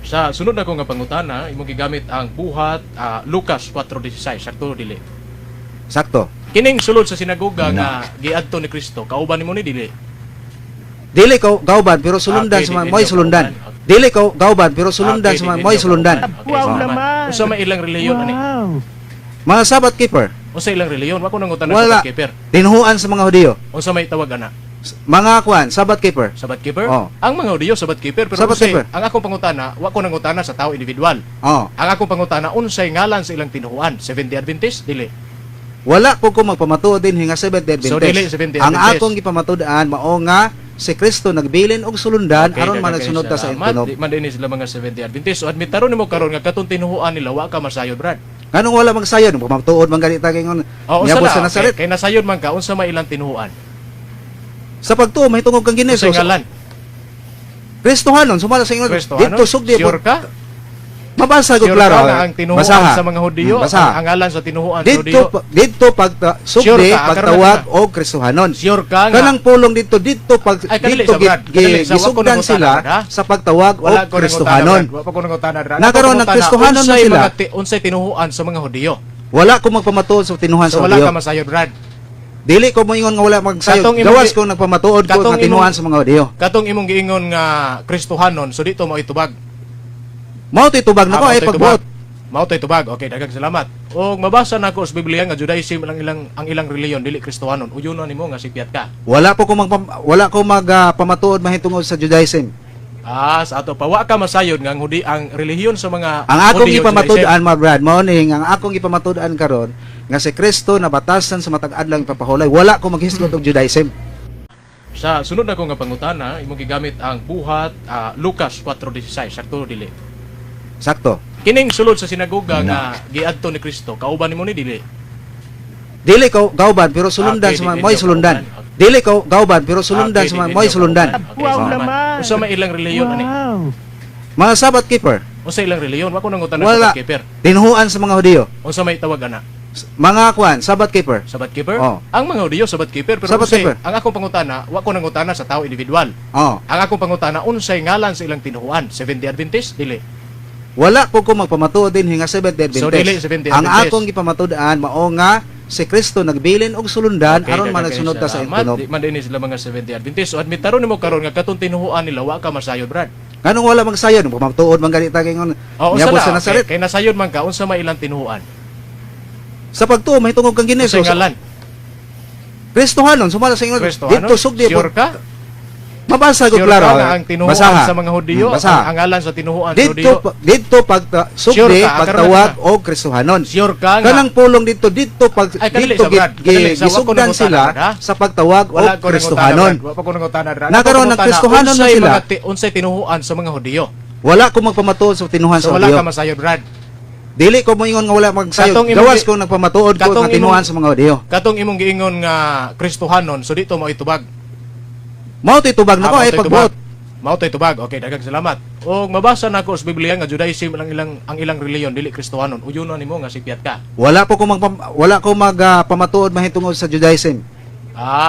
Sa sunod na ko nga pangutana, imong gigamit ang buhat Lucas 4:16 sakto dili. Sakto. Kining sulod sa sinagoga nga giadto ni Kristo, kauban nimo ni dili. Dili ko gauban pero sulundan Okay, sa mga dili moy ka sulundan. gauban. Dili ko gauban pero sulundan Okay, sa mga dili moy ka sulundan. gauban. Okay, Wow salamat. naman. Unsa may ilang reliyon ani? Mga Sabbath keeper, Unsa ilang reliyon? Wa ko nangutan wala. sa keeper. Tinuhuan sa mga Hudiyo. Unsa may tawag ana? Mga kuan, Sabbath keeper. Sabat keeper? Oh. Ang mga Hudiyo sabat keeper pero Sabat unsay keeper. ang akong pangutana, wa ko nangutana sa tao individual. Oh. Ang akong pangutana unsay ngalan sa ilang tinuhuan? Seventh-day Adventist dili. Wala ko magpamatuod din hinga Seventh-day So, Adventist. dili Seventh-day Ang Adventist. akong gipamatudan mao nga si Kristo nagbilin og sulundan aron man nagsunod ta sa intunog. Di man dinhi sila mga Seventh-day Adventist. So admit taron nimo karon nga katong tinuhuan nila wa ka masayod brad. Kanong wala magsayon pamatuod man ganita gingon. Oh, Niabot unsa sa na? Nazaret. Kay nasayod man ka unsa may ilang tinuhuan? Sa pagtuo mahitungod kang Gineso. Unsay ngalan? Kristohanon sumala sa ingon. Kristohanon? Dito sugdi Sure ka? mabasa ko Sure klaro. ka nga ang tinuhuan Basaha. sa mga Hudiyo, Basaha. ang ngalan sa tinuhuan sa Hudiyo. Dito pag Sure sugdi ka, pagtawag karon og Kristohanon. Sure ka nga. Kanang pulong dito pag Ay, kadali dito sa Brad, kadali sa wako gisugdan nangutana, sila Brad, ha? sa pagtawag Wala og ko nangutana, Kristohanon. Brad. Wa pa ko nangutana, Brad. Nagkaroon Ako ng nangutana, Kristohanon unsay sila. mga unsay tinuhuan sa mga Hudiyo. Wala ko magpamatuod sa tinuhan So sa wala Hudiyo. ka masayod, Brad. Dili ko moingon nga wala magsayod. Katong imong Gawas gi- ko nagpamatuod ko katong nga tinuhan imong- sa mga Hudiyo. Katong imong giingon nga Kristohanon, so dito mo itubag. Mao titubag nako Ah, ay mao to'y pagbuot. Mao to'y tubag. Okay, daghang salamat. O mabasa nako sa Biblia nga Judaism ang ilang reliyon dili Kristohanon. Uyonon nimo nga sipyat ka. Wala wala ko magpamatuod mahitungod sa Judaism. Sa ato pa wa ka masayod nga ang relihiyon sa mga Ang akong Hudiyo, ipamatudan mga brad, mao ning ang akong ipamatudan karon nga si Kristo nabatasan sa matag adlang papahulay. Wala ko maghisgot og Judaism. Sa sunod na ko nga pangutana, imong gigamit ang buhat Lucas 4:16 sakto dili. Sakto. Kining sulod sa sinagoga nga giadto ni Kristo, kauban nimo ni dili. Dili ko gauban pero sulundan Okay, sa mga dili moy ka sulundan. gauban. Dili ko gauban pero sulundan Okay, sa mga dili moy ka sulundan. gauban. Okay, Wow salamat. naman. Unsa may ilang reliyon ani? Mga Sabbath keeper, Unsa ilang reliyon? Wa ko nangutan wala. sa keeper. Tinuhuan sa mga Hudiyo. Unsa may tawag ana? Mga kuan, Sabbath keeper. Sabat keeper? Oh. Ang mga Hudiyo sabat keeper pero Sabat unsay keeper. ang akong pangutana, wa ko nangutana sa tao individual. Oh. Ang akong pangutana unsay ngalan sa ilang tinuhuan? Seventh-day Adventist dili. Wala ko magpamatuod din hinga Seventh-day So, Adventist. dili Seventh-day Ang Adventist. akong gipamatudan mao nga si Kristo nagbilin og sulundan aron man nagsunod ta sa salamat. intunog. Di man dinhi sila mga Seventh-day Adventist. So admit taron nimo karon nga katong tinuhuan nila wa ka masayod, Brad. Kanong wala magsayod pamatuod man ganita gingon. O unsa Niabot sa na? Nazaret. Kay nasayod man ka unsa may ilang tinuhuan? Sa pagtuo mahitungod kang Gineso. Unsay ngalan? Kristohanon sumala sa ingon. Kristohanon? Dito sugdi Sure ka? mabasa ko Sure klaro. ka nga ang tinuhuan Basaha. sa mga Hudiyo, Basaha. ang ngalan sa tinuhuan sa Hudiyo. Dito pag Sure sugdi ka, pagtawag karon og Kristohanon. Sure ka nga. Kanang pulong dito pag Ay, kadali dito sa Brad, kadali sa wako gisugdan nangutana, sila Brad, ha? sa pagtawag Wala og ko Kristohanon. Wa pa ko nangutana, Brad. Nagkaroon Ako ng nangutana, Kristohanon na unsay sila. unsay tinuhuan sa mga Hudiyo. Wala ko magpamatuod sa tinuhan So sa wala Hudiyo. ka masayod, Brad. Dili ko moingon nga wala magsayod. Katong imong Gawas gi- ko nagpamatuod ko katong nga tinuhan imong- sa mga Hudiyo. Katong imong giingon nga Kristohanon, so dito mo itubag. Mao titubag nako mao ay to'y pagbuot. tubag. Mao to'y tubag. Okay, daghang salamat. O mabasa nako sa Biblia nga Judaism ang ilang reliyon dili Kristohanon. Uyonon nimo nga sipyat ka. Wala ko magpamatuod mahitungod sa Judaism.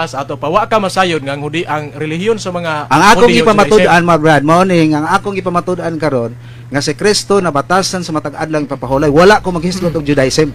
Sa ato pa wa ka masayod nga ang relihiyon sa mga Ang akong Hudiyo, ipamatudan mga brad, mao ning ang akong ipamatudan karon nga si Kristo nabatasan sa matag adlang papahulay. Wala ko maghisgot og Judaism.